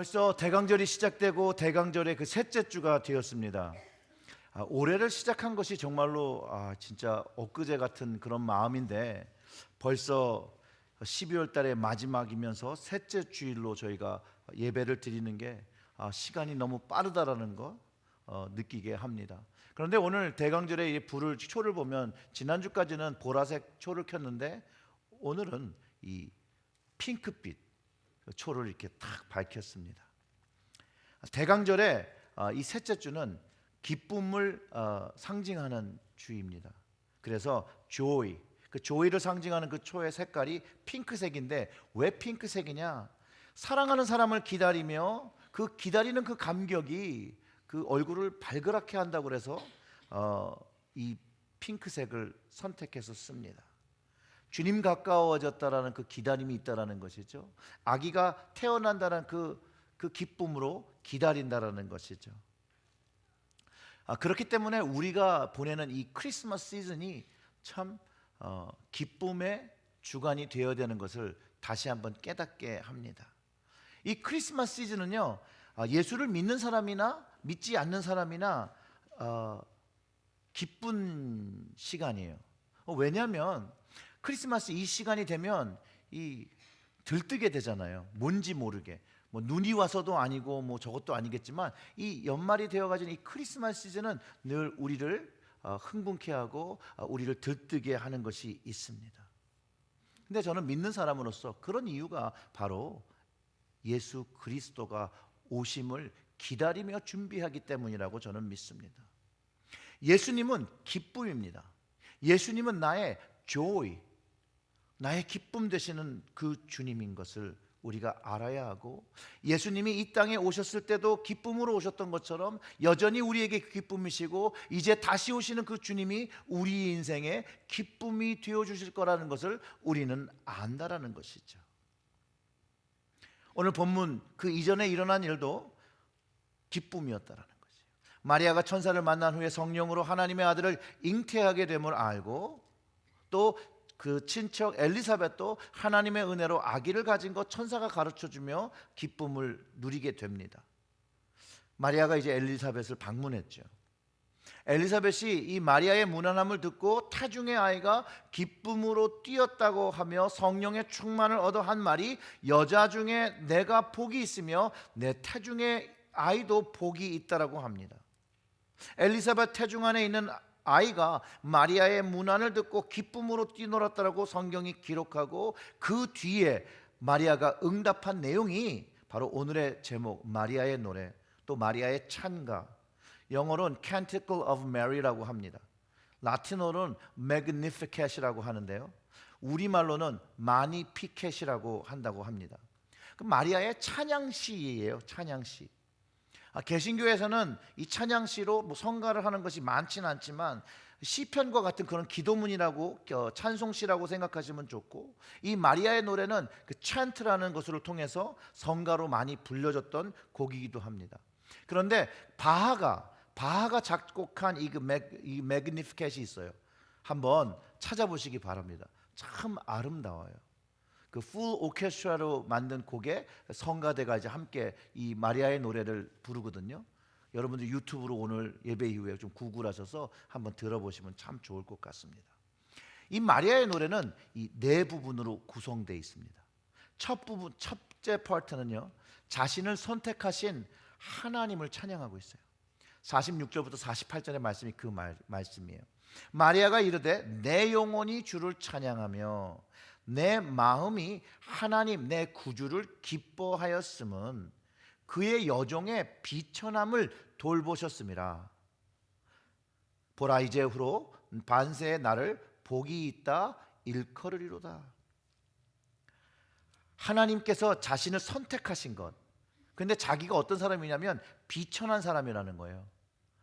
벌써 대강절이 시작되고 대강절의 그 셋째 주가 되었습니다. 올해를 시작한 것이 정말로 진짜 엊그제 같은 그런 마음인데 벌써 12월 달의 마지막이면서 셋째 주일로 저희가 예배를 드리는 게 시간이 너무 빠르다라는 거 느끼게 합니다. 그런데 오늘 대강절에 불을 초를 보면 지난주까지는 보라색 초를 켰는데 오늘은 이 핑크빛 초를 이렇게 탁 밝혔습니다. 대강절에 이 셋째 주는 기쁨을 상징하는 주입니다. 그래서 joy, 그 joy를 상징하는 그 초의 색깔이 핑크색인데 왜 핑크색이냐? 사랑하는 사람을 기다리며 그 기다리는 그 감격이 그 얼굴을 발그랗게 한다고 그래서 이 핑크색을 선택해서 씁니다. 주님 가까워졌다라는 그 기다림이 있다라는 것이죠. 아기가 태어난다는 그 기쁨으로 기다린다라는 것이죠. 그렇기 때문에 우리가 보내는 이 크리스마스 시즌이 참 기쁨의 주간이 되어야 되는 것을 다시 한번 깨닫게 합니다. 이 크리스마스 시즌은요, 예수를 믿는 사람이나 믿지 않는 사람이나 기쁜 시간이에요. 왜냐하면 크리스마스 이 시간이 되면 이 들뜨게 되잖아요. 뭔지 모르게. 뭐 눈이 와서도 아니고 뭐 저것도 아니겠지만 이 연말이 되어가지고 이 크리스마스 시즌은 늘 우리를 흥분케 하고 우리를 들뜨게 하는 것이 있습니다. 근데 저는 믿는 사람으로서 그런 이유가 바로 예수 그리스도가 오심을 기다리며 준비하기 때문이라고 저는 믿습니다. 예수님은 기쁨입니다. 예수님은 나의 joy, 나의 기쁨 되시는 그 주님인 것을 우리가 알아야 하고, 예수님이 이 땅에 오셨을 때도 기쁨으로 오셨던 것처럼 여전히 우리에게 기쁨이시고 이제 다시 오시는 그 주님이 우리 인생의 기쁨이 되어 주실 거라는 것을 우리는 안다라는 것이죠. 오늘 본문 그 이전에 일어난 일도 기쁨이었다라는 거죠. 마리아가 천사를 만난 후에 성령으로 하나님의 아들을 잉태하게 됨을 알고, 또 그 친척 엘리사벳도 하나님의 은혜로 아기를 가진 것 천사가 가르쳐주며 기쁨을 누리게 됩니다. 마리아가 이제 엘리사벳을 방문했죠. 엘리사벳이 이 마리아의 무난함을 듣고 태중의 아이가 기쁨으로 뛰었다고 하며 성령의 충만을 얻어 한 말이, 여자 중에 내가 복이 있으며 내 태중의 아이도 복이 있다라고 합니다. 엘리사벳 태중 안에 있는 아이가 마리아의 문안을 듣고 기쁨으로 뛰놀았다라고 성경이 기록하고, 그 뒤에 마리아가 응답한 내용이 바로 오늘의 제목 마리아의 노래, 또 마리아의 찬가, 영어로는 Canticle of Mary라고 합니다. 라틴어로는 Magnificat이라고 하는데요, 우리말로는 마니피켓이라고 한다고 합니다. 그 마리아의 찬양시예요. 찬양시. 개신교에서는 이 찬양시로 뭐 성가를 하는 것이 많지는 않지만 시편과 같은 그런 기도문이라고 찬송시라고 생각하시면 좋고, 이 마리아의 노래는 그 찬트라는 것을 통해서 성가로 많이 불려졌던 곡이기도 합니다. 그런데 바하가 작곡한 이 매그니피켓이 있어요. 한번 찾아보시기 바랍니다. 참 아름다워요. 그 풀 오케스트라로 만든 곡에 성가대가 이제 함께 이 마리아의 노래를 부르거든요. 여러분들 유튜브로 오늘 예배 이후에 좀 구글하셔서 한번 들어보시면 참 좋을 것 같습니다. 이 마리아의 노래는 이 네 부분으로 구성되어 있습니다. 첫째 파트는요, 자신을 선택하신 하나님을 찬양하고 있어요. 46절부터 48절의 말씀이 그 말씀이에요. 마리아가 이르되 내 영혼이 주를 찬양하며 내 마음이 하나님 내 구주를 기뻐하였음은 그의 여종의 비천함을 돌보셨음이라. 보라 이제후로 반세의 나를 복이 있다 일컬으리로다. 하나님께서 자신을 선택하신 것, 근데 자기가 어떤 사람이냐면 비천한 사람이라는 거예요.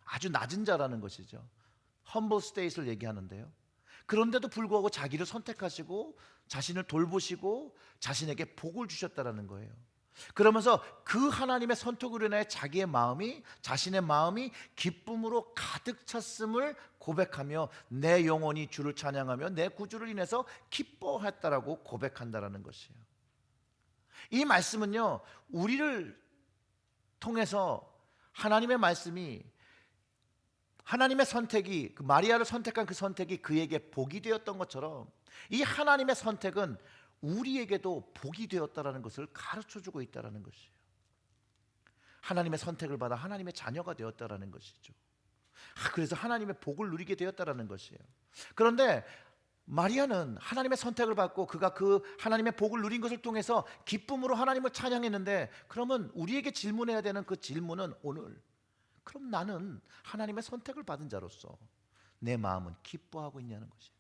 아주 낮은 자라는 것이죠. humble state을 얘기하는데요, 그런데도 불구하고 자기를 선택하시고 자신을 돌보시고 자신에게 복을 주셨다라는 거예요. 그러면서 그 하나님의 선택으로 인해 자신의 마음이 기쁨으로 가득 찼음을 고백하며 내 영혼이 주를 찬양하며 내 구주를 인해서 기뻐했다라고 고백한다라는 것이에요. 이 말씀은요, 우리를 통해서 하나님의 말씀이, 하나님의 선택이, 그 마리아를 선택한 그 선택이 그에게 복이 되었던 것처럼 이 하나님의 선택은 우리에게도 복이 되었다라는 것을 가르쳐주고 있다라는 것이에요. 하나님의 선택을 받아 하나님의 자녀가 되었다라는 것이죠. 그래서 하나님의 복을 누리게 되었다라는 것이에요. 그런데 마리아는 하나님의 선택을 받고 그가 그 하나님의 복을 누린 것을 통해서 기쁨으로 하나님을 찬양했는데, 그러면 우리에게 질문해야 되는 그 질문은 오늘, 그럼 나는 하나님의 선택을 받은 자로서 내 마음은 기뻐하고 있냐는 것이에요.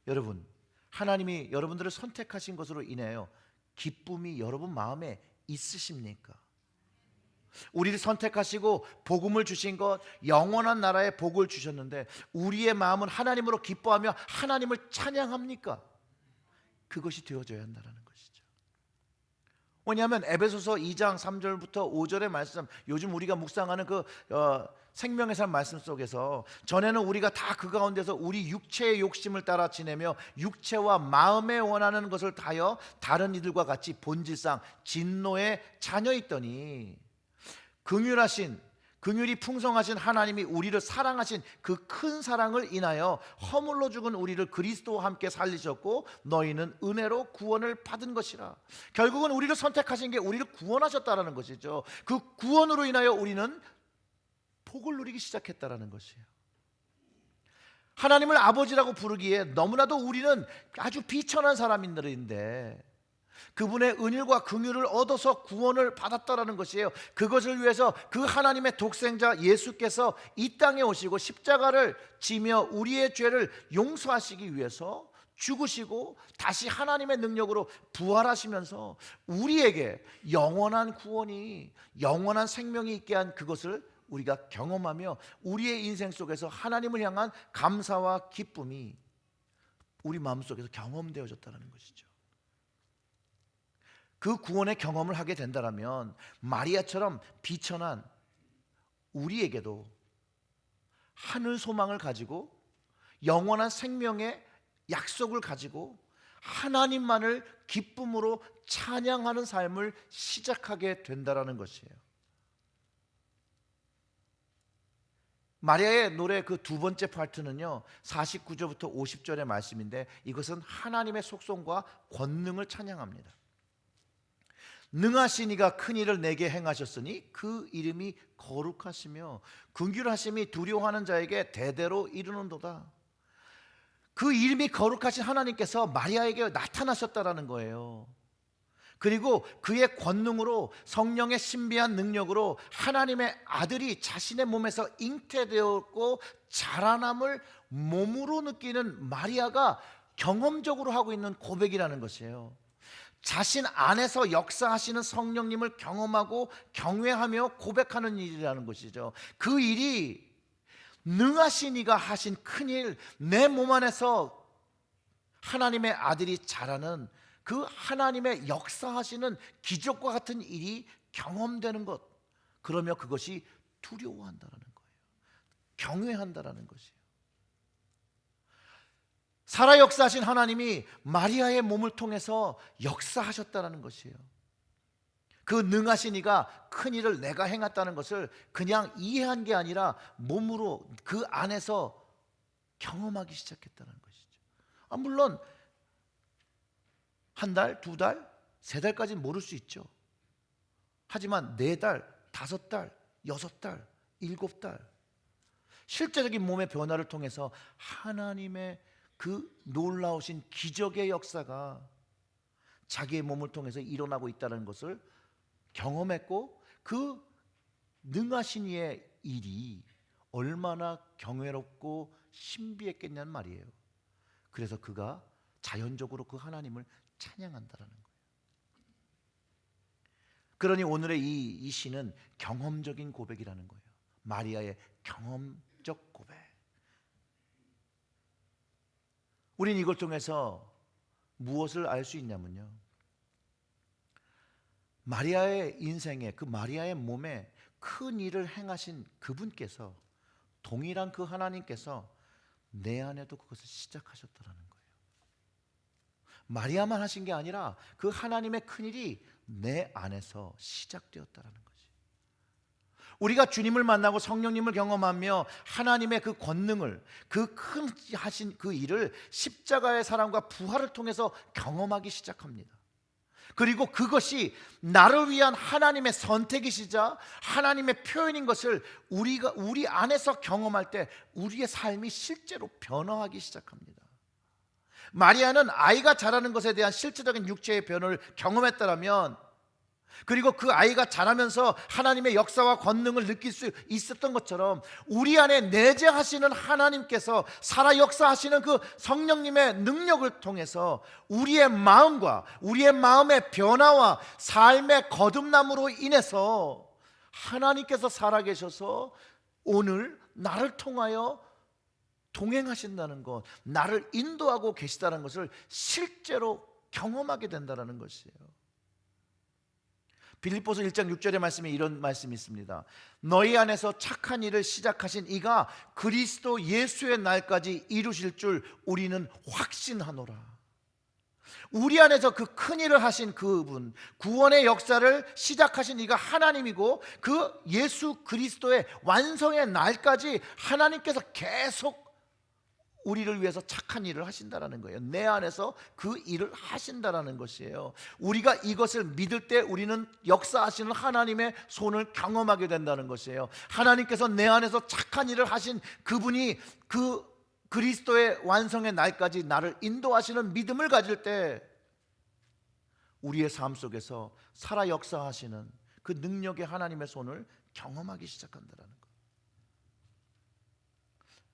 여러분, 하나님이 여러분들을 선택하신 것으로 인하여 기쁨이 여러분 마음에 있으십니까? 우리를 선택하시고 복음을 주신 것, 영원한 나라의 복을 주셨는데 우리의 마음은 하나님으로 기뻐하며 하나님을 찬양합니까? 그것이 되어져야 한다는 것이죠. 왜냐하면 에베소서 2장 3절부터 5절의 말씀, 요즘 우리가 묵상하는 그 생명의 삶 말씀 속에서, 전에는 우리가 다 그 가운데서 우리 육체의 욕심을 따라 지내며 육체와 마음에 원하는 것을 다하여 다른 이들과 같이 본질상 진노의 자녀였더니 긍휼이 풍성하신 하나님이 우리를 사랑하신 그 큰 사랑을 인하여 허물로 죽은 우리를 그리스도와 함께 살리셨고 너희는 은혜로 구원을 받은 것이라. 결국은 우리를 선택하신 게 우리를 구원하셨다라는 것이죠. 그 구원으로 인하여 우리는 복을 누리기 시작했다라는 것이에요. 하나님을 아버지라고 부르기에 너무나도 우리는 아주 비천한 사람들인데 그분의 은일과 긍휼을 얻어서 구원을 받았다라는 것이에요. 그것을 위해서 그 하나님의 독생자 예수께서 이 땅에 오시고 십자가를 지며 우리의 죄를 용서하시기 위해서 죽으시고 다시 하나님의 능력으로 부활하시면서 우리에게 영원한 구원이, 영원한 생명이 있게 한 그것을 우리가 경험하며 우리의 인생 속에서 하나님을 향한 감사와 기쁨이 우리 마음속에서 경험되어졌다는 것이죠. 그 구원의 경험을 하게 된다면 마리아처럼 비천한 우리에게도 하늘 소망을 가지고 영원한 생명의 약속을 가지고 하나님만을 기쁨으로 찬양하는 삶을 시작하게 된다는 것이에요. 마리아의 노래 그 두 번째 파트는요 49절부터 50절의 말씀인데, 이것은 하나님의 속성과 권능을 찬양합니다. 능하신 이가 큰 일을 내게 행하셨으니 그 이름이 거룩하시며 긍휼하심이 두려워하는 자에게 대대로 이르는도다. 그 이름이 거룩하신 하나님께서 마리아에게 나타나셨다라는 거예요. 그리고 그의 권능으로, 성령의 신비한 능력으로 하나님의 아들이 자신의 몸에서 잉태되었고 자라남을 몸으로 느끼는 마리아가 경험적으로 하고 있는 고백이라는 것이에요. 자신 안에서 역사하시는 성령님을 경험하고 경외하며 고백하는 일이라는 것이죠. 그 일이 능하신 이가 하신 큰일, 내 몸 안에서 하나님의 아들이 자라는 그 하나님의 역사하시는 기적과 같은 일이 경험되는 것, 그러며 그것이 두려워한다는 거예요. 경외한다는 것이에요. 살아 역사하신 하나님이 마리아의 몸을 통해서 역사하셨다는 것이에요. 그 능하신 이가 큰 일을 내가 행했다는 것을 그냥 이해한 게 아니라 몸으로 그 안에서 경험하기 시작했다는 것이죠. 물론 한 달, 두 달, 세 달까지는 모를 수 있죠. 하지만 네 달, 다섯 달, 여섯 달, 일곱 달, 실제적인 몸의 변화를 통해서 하나님의 그 놀라우신 기적의 역사가 자기의 몸을 통해서 일어나고 있다는 것을 경험했고, 그 능하신 이의 일이 얼마나 경외롭고 신비했겠냐는 말이에요. 그래서 그가 자연적으로 그 하나님을 찬양한다는 거예요. 그러니 오늘의 이 시는 경험적인 고백이라는 거예요. 마리아의 경험적 고백. 우린 이걸 통해서 무엇을 알 수 있냐면요, 마리아의 인생에, 그 마리아의 몸에 큰 일을 행하신 그분께서, 동일한 그 하나님께서 내 안에도 그것을 시작하셨다는 거예요. 마리아만 하신 게 아니라 그 하나님의 큰 일이 내 안에서 시작되었다는 거지. 우리가 주님을 만나고 성령님을 경험하며 하나님의 그 권능을, 그 큰 하신 그 일을 십자가의 사랑과 부활을 통해서 경험하기 시작합니다. 그리고 그것이 나를 위한 하나님의 선택이시자 하나님의 표현인 것을 우리 안에서 경험할 때 우리의 삶이 실제로 변화하기 시작합니다. 마리아는 아이가 자라는 것에 대한 실제적인 육체의 변화를 경험했다면, 그리고 그 아이가 자라면서 하나님의 역사와 권능을 느낄 수 있었던 것처럼 우리 안에 내재하시는 하나님께서 살아 역사하시는 그 성령님의 능력을 통해서 우리의 마음과 우리의 마음의 변화와 삶의 거듭남으로 인해서 하나님께서 살아계셔서 오늘 나를 통하여 동행하신다는 것, 나를 인도하고 계시다는 것을 실제로 경험하게 된다는 것이에요. 빌립보서 1장 6절의 말씀에 이런 말씀이 있습니다. 너희 안에서 착한 일을 시작하신 이가 그리스도 예수의 날까지 이루실 줄 우리는 확신하노라. 우리 안에서 그 큰 일을 하신 그분, 구원의 역사를 시작하신 이가 하나님이고, 그 예수 그리스도의 완성의 날까지 하나님께서 계속 우리를 위해서 착한 일을 하신다라는 거예요. 내 안에서 그 일을 하신다라는 것이에요. 우리가 이것을 믿을 때 우리는 역사하시는 하나님의 손을 경험하게 된다는 것이에요. 하나님께서 내 안에서 착한 일을 하신 그분이 그 그리스도의 완성의 날까지 나를 인도하시는 믿음을 가질 때 우리의 삶 속에서 살아 역사하시는 그 능력의 하나님의 손을 경험하기 시작한다는 거예요.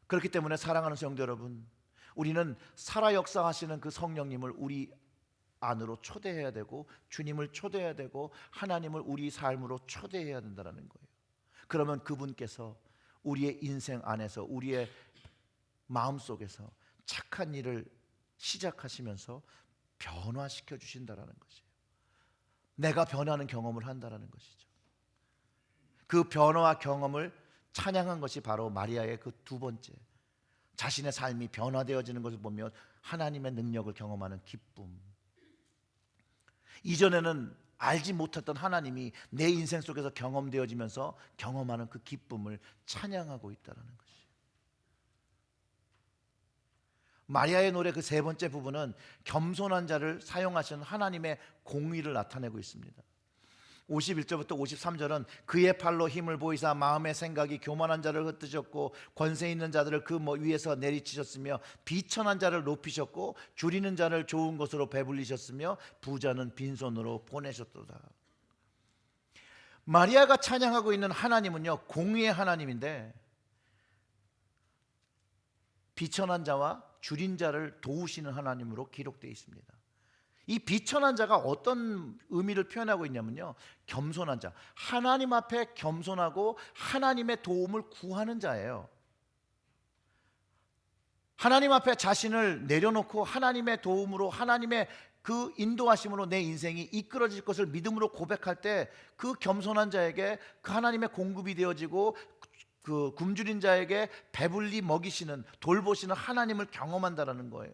그렇기 때문에 사랑하는 성도 여러분, 우리는 살아 역사하시는 그 성령님을 우리 안으로 초대해야 되고, 주님을 초대해야 되고, 하나님을 우리 삶으로 초대해야 된다는 거예요. 그러면 그분께서 우리의 인생 안에서, 우리의 마음속에서 착한 일을 시작하시면서 변화시켜 주신다는 것이에요. 내가 변하는 경험을 한다는 것이죠. 그 변화와 경험을 찬양한 것이 바로 마리아의 그 두 번째, 자신의 삶이 변화되어지는 것을 보며 하나님의 능력을 경험하는 기쁨. 이전에는 알지 못했던 하나님이 내 인생 속에서 경험되어지면서 경험하는 그 기쁨을 찬양하고 있다는 것이에요. 마리아의 노래 그 세 번째 부분은 겸손한 자를 사용하시는 하나님의 공의를 나타내고 있습니다. 51절부터 53절은 그의 팔로 힘을 보이사 마음의 생각이 교만한 자를 흩으셨고, 권세 있는 자들을 그 위에서 내리치셨으며, 비천한 자를 높이셨고, 줄이는 자를 좋은 것으로 배불리셨으며, 부자는 빈손으로 보내셨도다. 마리아가 찬양하고 있는 하나님은요, 공의의 하나님인데, 비천한 자와 줄인 자를 도우시는 하나님으로 기록되어 있습니다. 이 비천한 자가 어떤 의미를 표현하고 있냐면요, 겸손한 자, 하나님 앞에 겸손하고 하나님의 도움을 구하는 자예요. 하나님 앞에 자신을 내려놓고 하나님의 도움으로, 하나님의 그 인도하심으로 내 인생이 이끌어질 것을 믿음으로 고백할 때 그 겸손한 자에게 그 하나님의 공급이 되어지고, 그 굶주린 자에게 배불리 먹이시는, 돌보시는 하나님을 경험한다라는 거예요.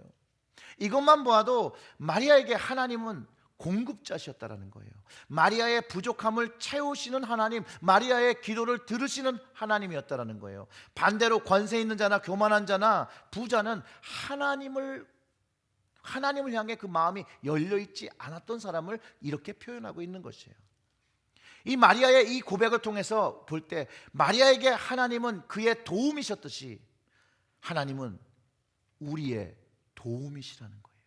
이것만 보아도 마리아에게 하나님은 공급자셨다라는 거예요. 마리아의 부족함을 채우시는 하나님, 마리아의 기도를 들으시는 하나님이었다라는 거예요. 반대로 권세 있는 자나 교만한 자나 부자는 하나님을 향해 그 마음이 열려 있지 않았던 사람을 이렇게 표현하고 있는 것이에요. 이 마리아의 이 고백을 통해서 볼 때 마리아에게 하나님은 그의 도움이셨듯이 하나님은 우리의 도움이시라는 거예요.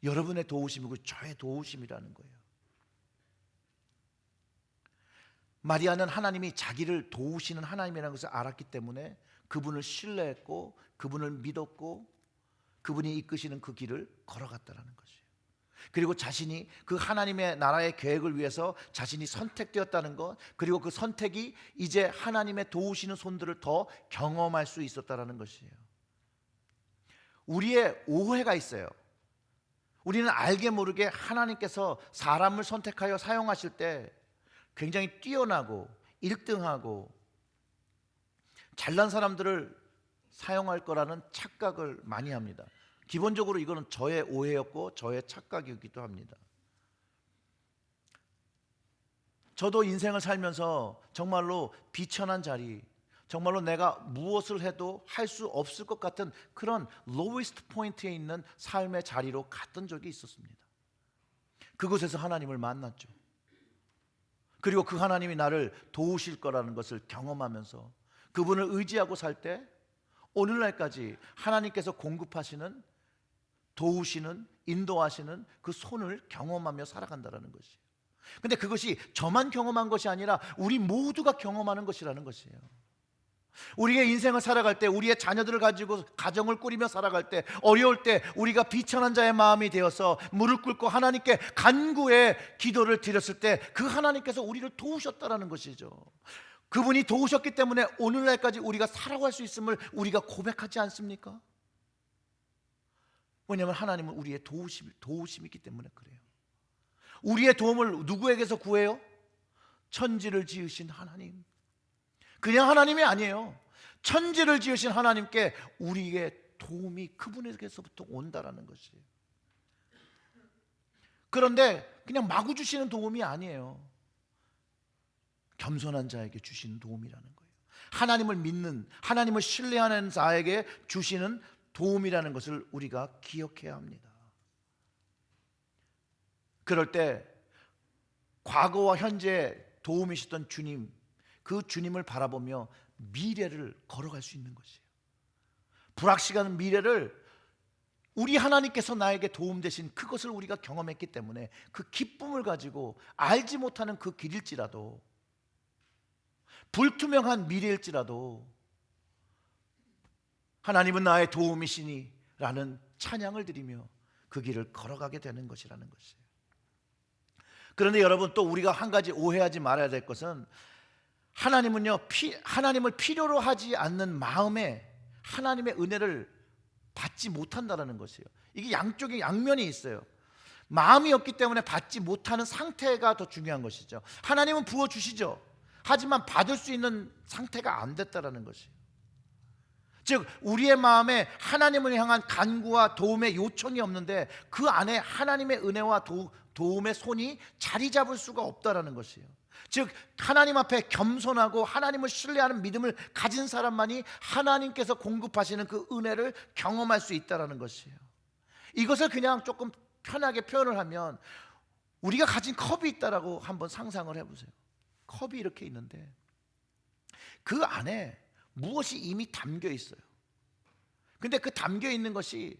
여러분의 도우심이고 저의 도우심이라는 거예요. 마리아는 하나님이 자기를 도우시는 하나님이라는 것을 알았기 때문에 그분을 신뢰했고, 그분을 믿었고, 그분이 이끄시는 그 길을 걸어갔다는 것이에요. 그리고 자신이 그 하나님의 나라의 계획을 위해서 자신이 선택되었다는 것, 그리고 그 선택이 이제 하나님의 도우시는 손들을 더 경험할 수 있었다는 것이에요. 우리의 오해가 있어요. 우리는 알게 모르게 하나님께서 사람을 선택하여 사용하실 때 굉장히 뛰어나고 1등하고 잘난 사람들을 사용할 거라는 착각을 많이 합니다. 기본적으로 이거는 저의 오해였고 저의 착각이기도 합니다. 저도 인생을 살면서 정말로 비천한 자리, 정말로 내가 무엇을 해도 할 수 없을 것 같은 그런 로이스트 포인트에 있는 삶의 자리로 갔던 적이 있었습니다. 그곳에서 하나님을 만났죠. 그리고 그 하나님이 나를 도우실 거라는 것을 경험하면서 그분을 의지하고 살 때 오늘날까지 하나님께서 공급하시는, 도우시는, 인도하시는 그 손을 경험하며 살아간다는 것이에요. 근데 그것이 저만 경험한 것이 아니라 우리 모두가 경험하는 것이라는 것이에요. 우리의 인생을 살아갈 때, 우리의 자녀들을 가지고 가정을 꾸리며 살아갈 때, 어려울 때 우리가 비천한 자의 마음이 되어서 무릎 꿇고 하나님께 간구의 기도를 드렸을 때 그 하나님께서 우리를 도우셨다는 것이죠. 그분이 도우셨기 때문에 오늘날까지 우리가 살아갈 수 있음을 우리가 고백하지 않습니까? 왜냐하면 하나님은 우리의 도우심이기 때문에 그래요. 우리의 도움을 누구에게서 구해요? 천지를 지으신 하나님, 그냥 하나님이 아니에요. 천지를 지으신 하나님께 우리의 도움이 그분에게서부터 온다라는 것이에요. 그런데 그냥 마구 주시는 도움이 아니에요. 겸손한 자에게 주시는 도움이라는 거예요. 하나님을 믿는, 하나님을 신뢰하는 자에게 주시는 도움이라는 것을 우리가 기억해야 합니다. 그럴 때 과거와 현재 도움이셨던 주님, 그 주님을 바라보며 미래를 걸어갈 수 있는 것이에요. 불확실한 미래를 우리 하나님께서 나에게 도움 되신 그것을 우리가 경험했기 때문에 그 기쁨을 가지고 알지 못하는 그 길일지라도, 불투명한 미래일지라도 하나님은 나의 도움이시니 라는 찬양을 드리며 그 길을 걸어가게 되는 것이라는 것이에요. 그런데 여러분, 또 우리가 한 가지 오해하지 말아야 될 것은 하나님은요, 하나님을 필요로 하지 않는 마음에 하나님의 은혜를 받지 못한다는 것이에요. 이게 양쪽에 양면이 있어요. 마음이 없기 때문에 받지 못하는 상태가 더 중요한 것이죠. 하나님은 부어주시죠. 하지만 받을 수 있는 상태가 안 됐다는 것이에요. 즉 우리의 마음에 하나님을 향한 간구와 도움의 요청이 없는데 그 안에 하나님의 은혜와 도움의 손이 자리 잡을 수가 없다는 것이에요. 즉 하나님 앞에 겸손하고 하나님을 신뢰하는 믿음을 가진 사람만이 하나님께서 공급하시는 그 은혜를 경험할 수 있다는 것이에요. 이것을 그냥 조금 편하게 표현을 하면 우리가 가진 컵이 있다라고 한번 상상을 해보세요. 컵이 이렇게 있는데 그 안에 무엇이 이미 담겨 있어요. 근데 그 담겨 있는 것이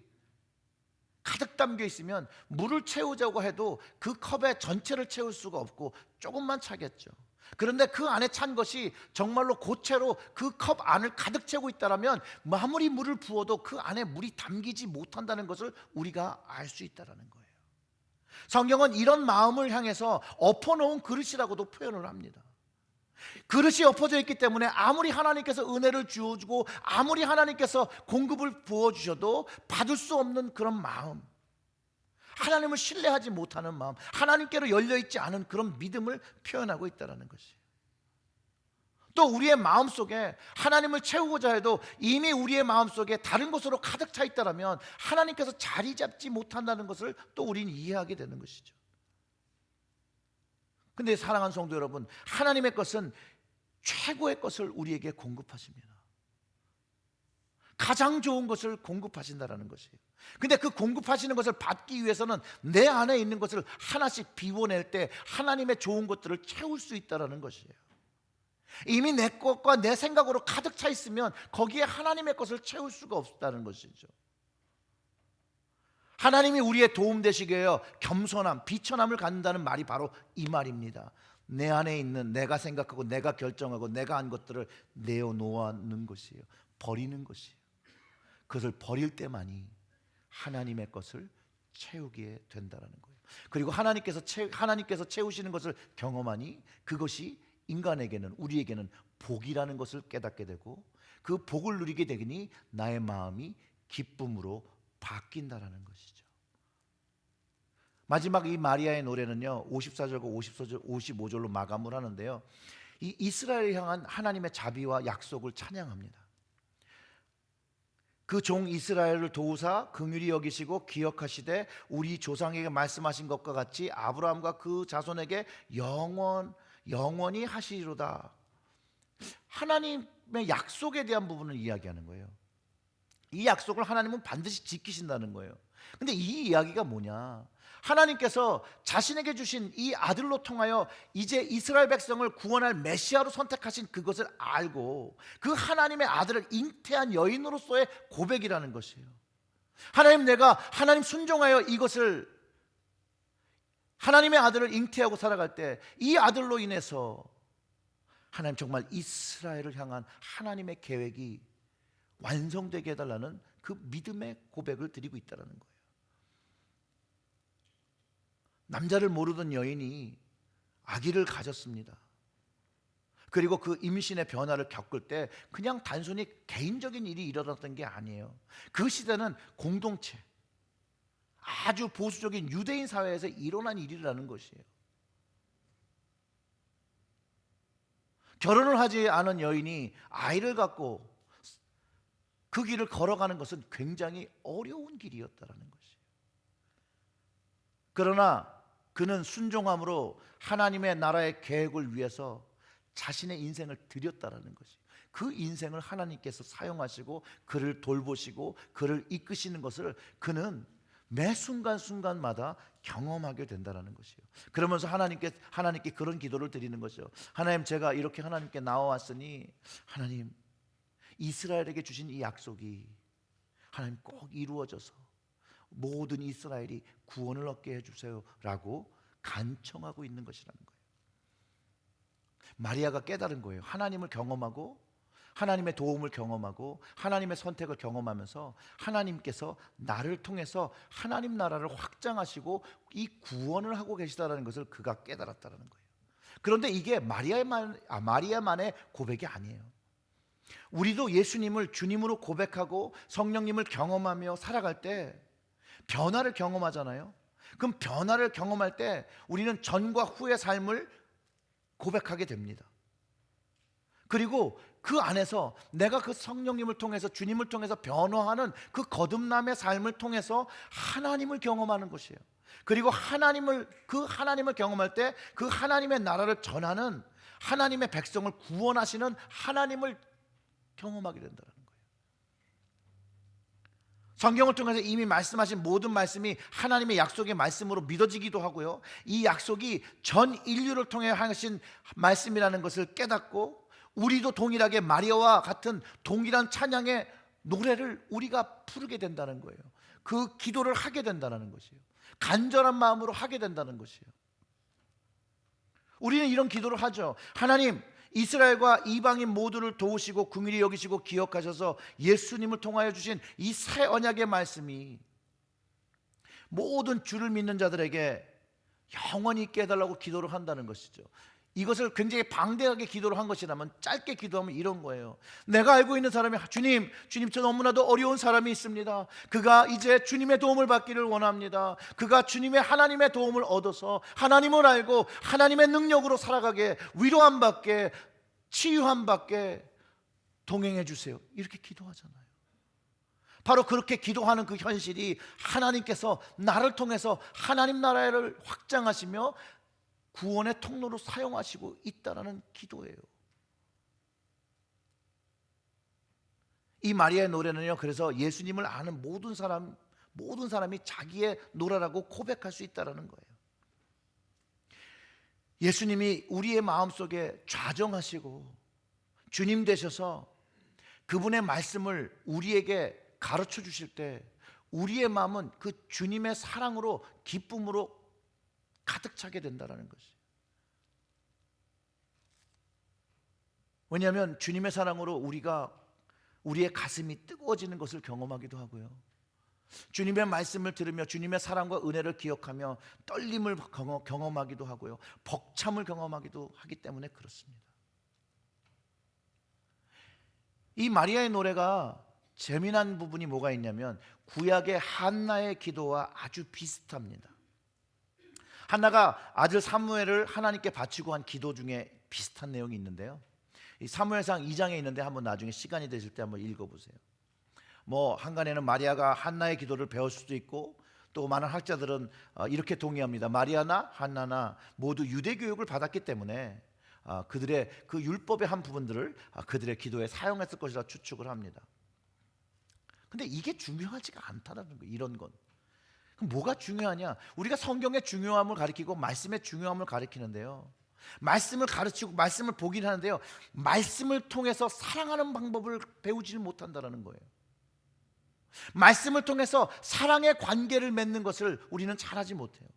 가득 담겨 있으면 물을 채우자고 해도 그 컵의 전체를 채울 수가 없고 조금만 차겠죠. 그런데 그 안에 찬 것이 정말로 고체로 그 컵 안을 가득 채우고 있다면 아무리 물을 부어도 그 안에 물이 담기지 못한다는 것을 우리가 알 수 있다는 거예요. 성경은 이런 마음을 향해서 엎어놓은 그릇이라고도 표현을 합니다. 그릇이 엎어져 있기 때문에 아무리 하나님께서 은혜를 주어주고 아무리 하나님께서 공급을 부어주셔도 받을 수 없는 그런 마음, 하나님을 신뢰하지 못하는 마음, 하나님께로 열려있지 않은 그런 믿음을 표현하고 있다는 것이에요. 또 우리의 마음속에 하나님을 채우고자 해도 이미 우리의 마음속에 다른 것으로 가득 차 있다면 하나님께서 자리 잡지 못한다는 것을 또 우리는 이해하게 되는 것이죠. 근데 사랑하는 성도 여러분, 하나님의 것은 최고의 것을 우리에게 공급하십니다. 가장 좋은 것을 공급하신다는 것이에요. 근데 그 공급하시는 것을 받기 위해서는 내 안에 있는 것을 하나씩 비워낼 때 하나님의 좋은 것들을 채울 수 있다는 것이에요. 이미 내 것과 내 생각으로 가득 차 있으면 거기에 하나님의 것을 채울 수가 없다는 것이죠. 하나님이 우리의 도움 되시게 하여 겸손함, 비천함을 갖는다는 말이 바로 이 말입니다. 내 안에 있는 내가 생각하고 내가 결정하고 내가 한 것들을 내어놓는 것이에요. 버리는 것이에요. 그것을 버릴 때만이 하나님의 것을 채우게 된다는 거예요. 그리고 하나님께서 채우시는 것을 경험하니 그것이 인간에게는, 우리에게는 복이라는 것을 깨닫게 되고 그 복을 누리게 되니 나의 마음이 기쁨으로 바뀐다라는 것이죠. 마지막 이 마리아의 노래는요 54절과 55절로 마감을 하는데요, 이 이스라엘을 향한 하나님의 자비와 약속을 찬양합니다. 그 종 이스라엘을 도우사 긍휼히 여기시고 기억하시되 우리 조상에게 말씀하신 것과 같이 아브라함과 그 자손에게 영원히 하시리로다. 하나님의 약속에 대한 부분을 이야기하는 거예요. 이 약속을 하나님은 반드시 지키신다는 거예요. 근데 이 이야기가 뭐냐? 하나님께서 자신에게 주신 이 아들로 통하여 이제 이스라엘 백성을 구원할 메시아로 선택하신 그것을 알고 그 하나님의 아들을 잉태한 여인으로서의 고백이라는 것이에요. 하나님, 내가 하나님 순종하여 이것을, 하나님의 아들을 잉태하고 살아갈 때 이 아들로 인해서 하나님 정말 이스라엘을 향한 하나님의 계획이 완성되게 해달라는 그 믿음의 고백을 드리고 있다는 거예요. 남자를 모르던 여인이 아기를 가졌습니다. 그리고 그 임신의 변화를 겪을 때 그냥 단순히 개인적인 일이 일어났던 게 아니에요. 그 시대는 공동체, 아주 보수적인 유대인 사회에서 일어난 일이라는 것이에요. 결혼을 하지 않은 여인이 아이를 갖고 그 길을 걸어가는 것은 굉장히 어려운 길이었다라는 것이에요. 그러나 그는 순종함으로 하나님의 나라의 계획을 위해서 자신의 인생을 드렸다라는 것이에요. 그 인생을 하나님께서 사용하시고 그를 돌보시고 그를 이끄시는 것을 그는 매 순간순간마다 경험하게 된다는 것이에요. 그러면서 하나님께 그런 기도를 드리는 것이죠. 하나님, 제가 이렇게 하나님께 나와왔으니 하나님, 이스라엘에게 주신 이 약속이 하나님 꼭 이루어져서 모든 이스라엘이 구원을 얻게 해주세요 라고 간청하고 있는 것이라는 거예요. 마리아가 깨달은 거예요. 하나님을 경험하고 하나님의 도움을 경험하고 하나님의 선택을 경험하면서 하나님께서 나를 통해서 하나님 나라를 확장하시고 이 구원을 하고 계시다는 것을 그가 깨달았다는 거예요. 그런데 이게 마리아만의 고백이 아니에요. 우리도 예수님을 주님으로 고백하고 성령님을 경험하며 살아갈 때 변화를 경험하잖아요. 그럼 변화를 경험할 때 우리는 전과 후의 삶을 고백하게 됩니다. 그리고 그 안에서 내가 그 성령님을 통해서, 주님을 통해서 변화하는 그 거듭남의 삶을 통해서 하나님을 경험하는 것이에요. 그리고 그 하나님을 경험할 때 그 하나님의 나라를 전하는, 하나님의 백성을 구원하시는 하나님을 경험하게 된다는 거예요. 성경을 통해서 이미 말씀하신 모든 말씀이 하나님의 약속의 말씀으로 믿어지기도 하고요, 이 약속이 전 인류를 통해 하신 말씀이라는 것을 깨닫고 우리도 동일하게 마리아와 같은 동일한 찬양의 노래를 우리가 부르게 된다는 거예요. 그 기도를 하게 된다는 것이에요. 간절한 마음으로 하게 된다는 것이에요. 우리는 이런 기도를 하죠. 하나님, 이스라엘과 이방인 모두를 도우시고 긍휼히 여기시고 기억하셔서 예수님을 통하여 주신 이 새 언약의 말씀이 모든 주를 믿는 자들에게 영원히 있게 해달라고 기도를 한다는 것이죠. 이것을 굉장히 방대하게 기도를 한 것이라면 짧게 기도하면 이런 거예요. 내가 알고 있는 사람이 주님 저 너무나도 어려운 사람이 있습니다. 그가 이제 주님의 도움을 받기를 원합니다. 그가 주님의 하나님의 도움을 얻어서 하나님을 알고 하나님의 능력으로 살아가게, 위로함 받게, 치유함 받게 동행해 주세요. 이렇게 기도하잖아요. 바로 그렇게 기도하는 그 현실이 하나님께서 나를 통해서 하나님 나라를 확장하시며 구원의 통로로 사용하시고 있다라는 기도예요. 이 마리아의 노래는요, 그래서 예수님을 아는 모든 사람이 자기의 노래라고 고백할 수 있다라는 거예요. 예수님이 우리의 마음속에 좌정하시고 주님 되셔서 그분의 말씀을 우리에게 가르쳐 주실 때 우리의 마음은 그 주님의 사랑으로, 기쁨으로 가득 차게 된다는 것이. 왜냐하면 주님의 사랑으로 우리의 가슴이 뜨거워지는 것을 경험하기도 하고요, 주님의 말씀을 들으며 주님의 사랑과 은혜를 기억하며 떨림을 경험하기도 하고요, 벅참을 경험하기도 하기 때문에 그렇습니다. 이 마리아의 노래가 재미난 부분이 뭐가 있냐면 구약의 한나의 기도와 아주 비슷합니다. 한나가 아들 사무엘을 하나님께 바치고 한 기도 중에 비슷한 내용이 있는데요, 이 사무엘상 2장에 있는데 한번 나중에 시간이 되실 때 한번 읽어보세요. 한간에는 마리아가 한나의 기도를 배울 수도 있고, 또 많은 학자들은 이렇게 동의합니다. 마리아나 한나나 모두 유대 교육을 받았기 때문에 그들의 그 율법의 한 부분들을 그들의 기도에 사용했을 것이라 추측을 합니다. 근데 이게 중요하지가 않다라는 거예요. 이런 건. 그럼 뭐가 중요하냐? 우리가 성경의 중요함을 가리키고 말씀의 중요함을 가리키는데요, 말씀을 가르치고 말씀을 보긴 하는데요, 말씀을 통해서 사랑하는 방법을 배우지를 못한다는 거예요. 말씀을 통해서 사랑의 관계를 맺는 것을 우리는 잘하지 못해요.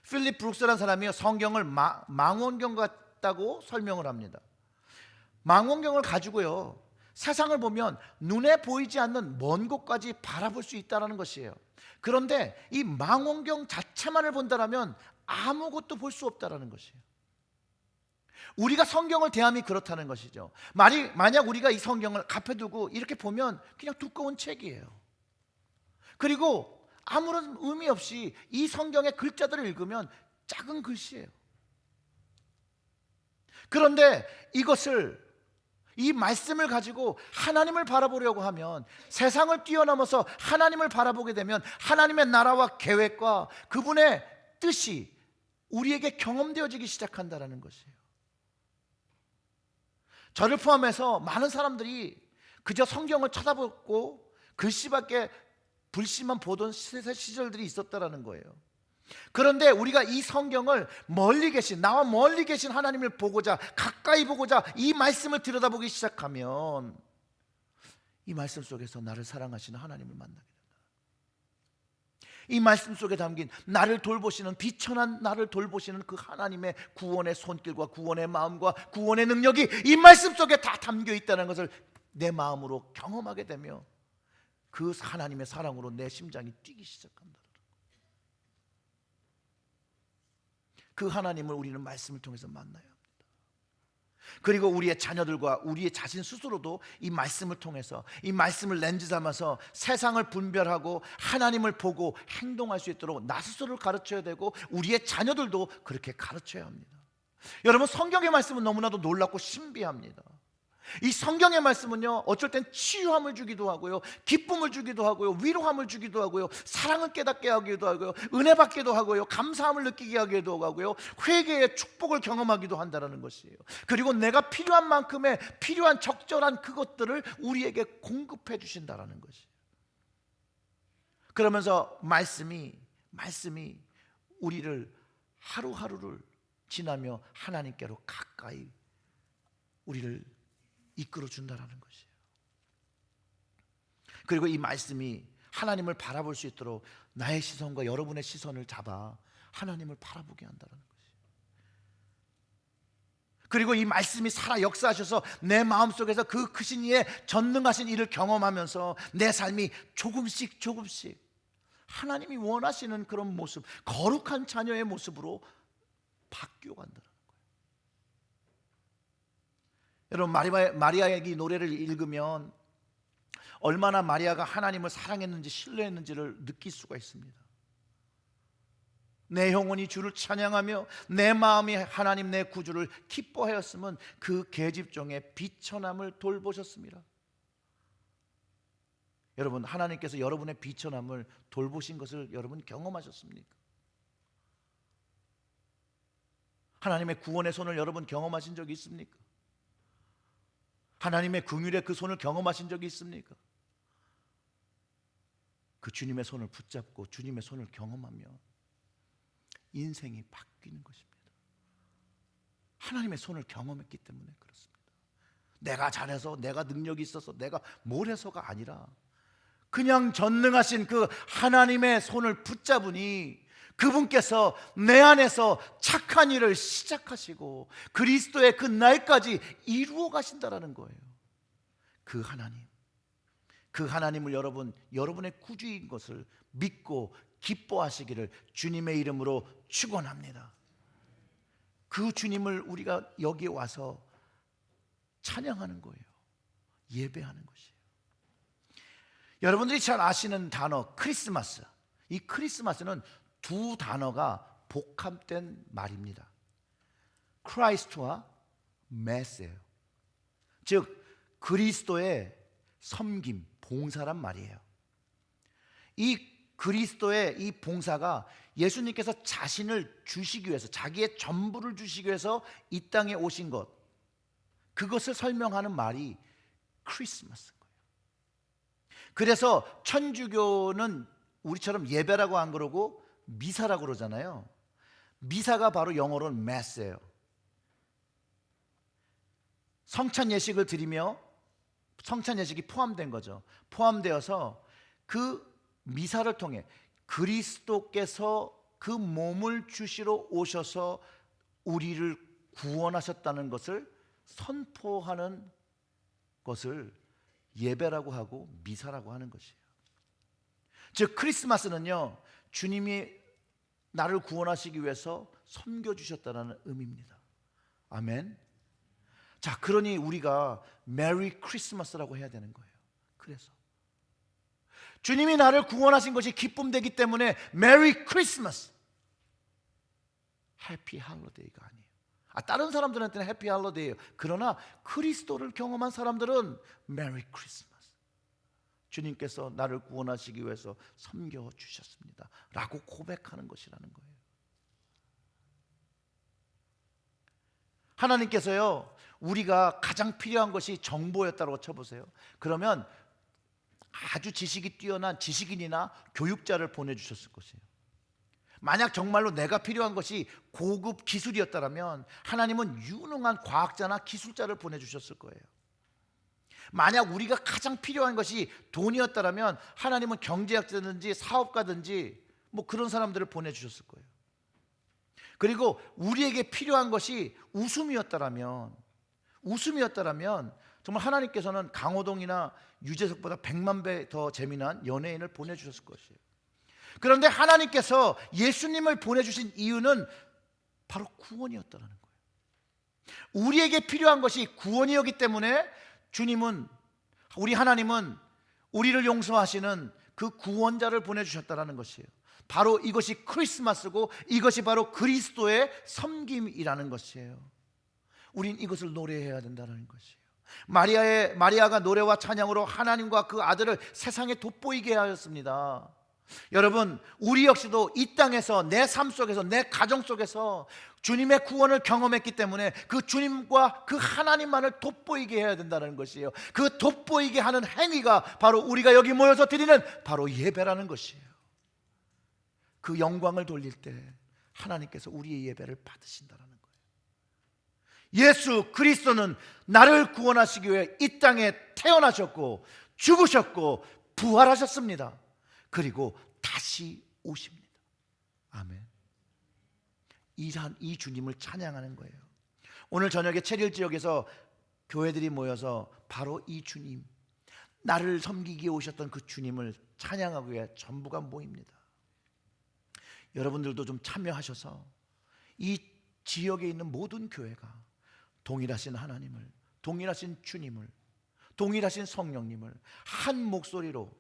필립 브룩스라는 사람이 성경을 망원경 같다고 설명을 합니다. 망원경을 가지고요, 세상을 보면 눈에 보이지 않는 먼 곳까지 바라볼 수 있다는 것이에요. 그런데 이 망원경 자체만을 본다면 아무것도 볼 수 없다는 것이에요. 우리가 성경을 대함이 그렇다는 것이죠. 만약 우리가 이 성경을 앞에 두고 이렇게 보면 그냥 두꺼운 책이에요. 그리고 아무런 의미 없이 이 성경의 글자들을 읽으면 작은 글씨예요. 그런데 이 말씀을 가지고 하나님을 바라보려고 하면, 세상을 뛰어넘어서 하나님을 바라보게 되면 하나님의 나라와 계획과 그분의 뜻이 우리에게 경험되어지기 시작한다는 것이에요. 저를 포함해서 많은 사람들이 그저 성경을 쳐다보고 글씨밖에 불씨만 보던 시절들이 있었다는 거예요. 그런데 우리가 이 성경을 나와 멀리 계신 하나님을 보고자, 가까이 보고자 이 말씀을 들여다보기 시작하면 이 말씀 속에서 나를 사랑하시는 하나님을 만나게 된다. 이 말씀 속에 담긴 나를 돌보시는, 비천한 나를 돌보시는 그 하나님의 구원의 손길과 구원의 마음과 구원의 능력이 이 말씀 속에 다 담겨 있다는 것을 내 마음으로 경험하게 되며 그 하나님의 사랑으로 내 심장이 뛰기 시작한다. 그 하나님을 우리는 말씀을 통해서 만나야 합니다. 그리고 우리의 자녀들과 우리의 자신 스스로도 이 말씀을 통해서, 이 말씀을 렌즈 삼아서 세상을 분별하고 하나님을 보고 행동할 수 있도록 나 스스로를 가르쳐야 되고 우리의 자녀들도 그렇게 가르쳐야 합니다. 여러분, 성경의 말씀은 너무나도 놀랍고 신비합니다. 이 성경의 말씀은요, 어쩔 땐 치유함을 주기도 하고요, 기쁨을 주기도 하고요, 위로함을 주기도 하고요, 사랑을 깨닫게 하기도 하고요, 은혜 받기도 하고요, 감사함을 느끼게 하기도 하고요, 회개의 축복을 경험하기도 한다는 것이에요. 그리고 내가 필요한 만큼의 필요한 적절한 그것들을 우리에게 공급해 주신다는 것이에요. 그러면서 말씀이 우리를 하루하루를 지나며 하나님께로 가까이 우리를 이끌어 준다는 것이에요. 그리고 이 말씀이 하나님을 바라볼 수 있도록 나의 시선과 여러분의 시선을 잡아 하나님을 바라보게 한다는 것이에요. 그리고 이 말씀이 살아 역사하셔서 내 마음속에서 그 크신 이의 전능하신 일을 경험하면서 내 삶이 조금씩 하나님이 원하시는 그런 모습, 거룩한 자녀의 모습으로 바뀌어 간다는 거예요. 여러분, 마리아의 이 노래를 읽으면 얼마나 마리아가 하나님을 사랑했는지 신뢰했는지를 느낄 수가 있습니다. 내 영혼이 주를 찬양하며 내 마음이 하나님 내 구주를 기뻐하였으면 그 계집종의 비천함을 돌보셨습니다. 여러분, 하나님께서 여러분의 비천함을 돌보신 것을 여러분 경험하셨습니까? 하나님의 구원의 손을 여러분 경험하신 적이 있습니까? 하나님의 긍휼의 그 손을 경험하신 적이 있습니까? 그 주님의 손을 붙잡고 주님의 손을 경험하며 인생이 바뀌는 것입니다. 하나님의 손을 경험했기 때문에 그렇습니다. 내가 잘해서, 내가 능력이 있어서, 내가 뭘 해서가 아니라 그냥 전능하신 그 하나님의 손을 붙잡으니 그분께서 내 안에서 착한 일을 시작하시고 그리스도의 그 날까지 이루어 가신다라는 거예요. 그 하나님을 여러분의 구주인 것을 믿고 기뻐하시기를 주님의 이름으로 축원합니다. 그 주님을 우리가 여기에 와서 찬양하는 거예요. 예배하는 것이에요. 여러분들이 잘 아시는 단어 크리스마스. 이 크리스마스는 두 단어가 복합된 말입니다. 크라이스트와 메스예요. 즉 그리스도의 섬김, 봉사란 말이에요. 이 그리스도의 이 봉사가 예수님께서 자신을 주시기 위해서, 자기의 전부를 주시기 위해서 이 땅에 오신 것, 그것을 설명하는 말이 크리스마스인 거예요. 그래서 천주교는 우리처럼 예배라고 안 그러고 미사라고 그러잖아요. 미사가 바로 영어로는 Mass예요. 성찬 예식을 드리며 성찬 예식이 포함된 거죠. 포함되어서 그 미사를 통해 그리스도께서 그 몸을 주시러 오셔서 우리를 구원하셨다는 것을 선포하는 것을 예배라고 하고 미사라고 하는 것이에요. 즉 크리스마스는요, 주님이 나를 구원하시기 위해서 섬겨주셨다는 의미입니다. 아멘. 자, 그러니 우리가 메리 크리스마스라고 해야 되는 거예요. 그래서 주님이 나를 구원하신 것이 기쁨되기 때문에 메리 크리스마스, 해피 할로데이가 아니에요. 다른 사람들한테는 해피 할로데이예요. 그러나 그리스도를 경험한 사람들은 메리 크리스마스, 주님께서 나를 구원하시기 위해서 섬겨주셨습니다 라고 고백하는 것이라는 거예요. 하나님께서요, 우리가 가장 필요한 것이 정보였다고 쳐보세요. 그러면 아주 지식이 뛰어난 지식인이나 교육자를 보내주셨을 것이에요. 만약 정말로 내가 필요한 것이 고급 기술이었다면 하나님은 유능한 과학자나 기술자를 보내주셨을 거예요. 만약 우리가 가장 필요한 것이 돈이었다면 하나님은 경제학자든지 사업가든지 뭐 그런 사람들을 보내주셨을 거예요. 그리고 우리에게 필요한 것이 웃음이었다면 정말 하나님께서는 강호동이나 유재석보다 100만 배 더 재미난 연예인을 보내주셨을 것이에요. 그런데 하나님께서 예수님을 보내주신 이유는 바로 구원이었다는 거예요. 우리에게 필요한 것이 구원이었기 때문에 우리 하나님은 우리를 용서하시는 그 구원자를 보내주셨다는 것이에요. 바로 이것이 크리스마스고 이것이 바로 그리스도의 섬김이라는 것이에요. 우린 이것을 노래해야 된다는 것이에요. 마리아가 노래와 찬양으로 하나님과 그 아들을 세상에 돋보이게 하였습니다. 여러분, 우리 역시도 이 땅에서 내 삶 속에서, 내 가정 속에서 주님의 구원을 경험했기 때문에 그 주님과 그 하나님만을 돋보이게 해야 된다는 것이에요. 그 돋보이게 하는 행위가 바로 우리가 여기 모여서 드리는 바로 예배라는 것이에요. 그 영광을 돌릴 때 하나님께서 우리의 예배를 받으신다는 거예요. 예수 그리스도는 나를 구원하시기 위해 이 땅에 태어나셨고 죽으셨고 부활하셨습니다. 그리고 다시 오십니다. 아멘. 이 주님을 찬양하는 거예요. 오늘 저녁에 체릴 지역에서 교회들이 모여서 바로 이 주님, 나를 섬기기에 오셨던 그 주님을 찬양하기 위해 전부가 모입니다. 여러분들도 좀 참여하셔서 이 지역에 있는 모든 교회가 동일하신 하나님을, 동일하신 주님을, 동일하신 성령님을 한 목소리로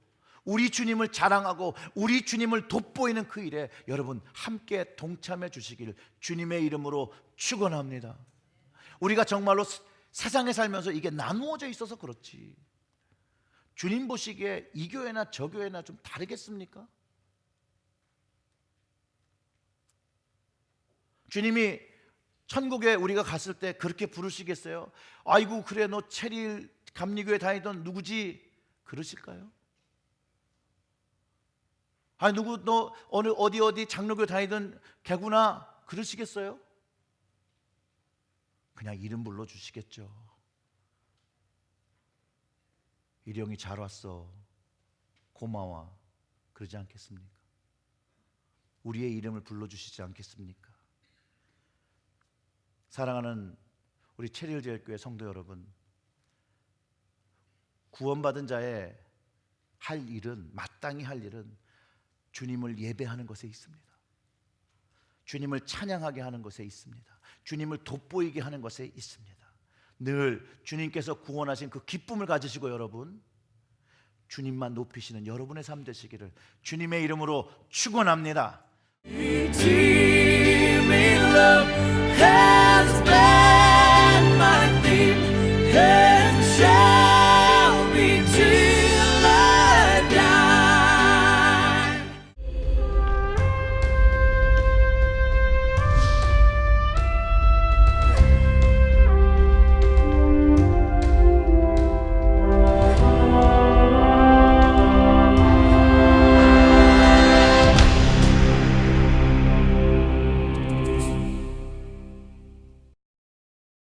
우리 주님을 자랑하고 우리 주님을 돋보이는 그 일에 여러분 함께 동참해 주시길 주님의 이름으로 축원합니다. 우리가 정말로 세상에 살면서 이게 나누어져 있어서 그렇지, 주님 보시기에 이 교회나 저 교회나 좀 다르겠습니까? 주님이 천국에 우리가 갔을 때 그렇게 부르시겠어요? 아이고 그래 너 체리일 감리교회 다니던 누구지? 그러실까요? 아니 누구 너 어디 장로교회 다니던 개구나? 그러시겠어요? 그냥 이름 불러주시겠죠. 일영이 잘 왔어, 고마워, 그러지 않겠습니까? 우리의 이름을 불러주시지 않겠습니까? 사랑하는 우리 체리일제일교회 성도 여러분, 구원받은 자의 할 일은, 마땅히 할 일은 주님을 예배하는 것에 있습니다. 주님을 찬양하게 하는 것에 있습니다. 주님을 돋보이게 하는 것에 있습니다. 늘 주님께서 구원하신 그 기쁨을 가지시고 여러분 주님만 높이시는 여러분의 삶 되시기를 주님의 이름으로 축원합니다.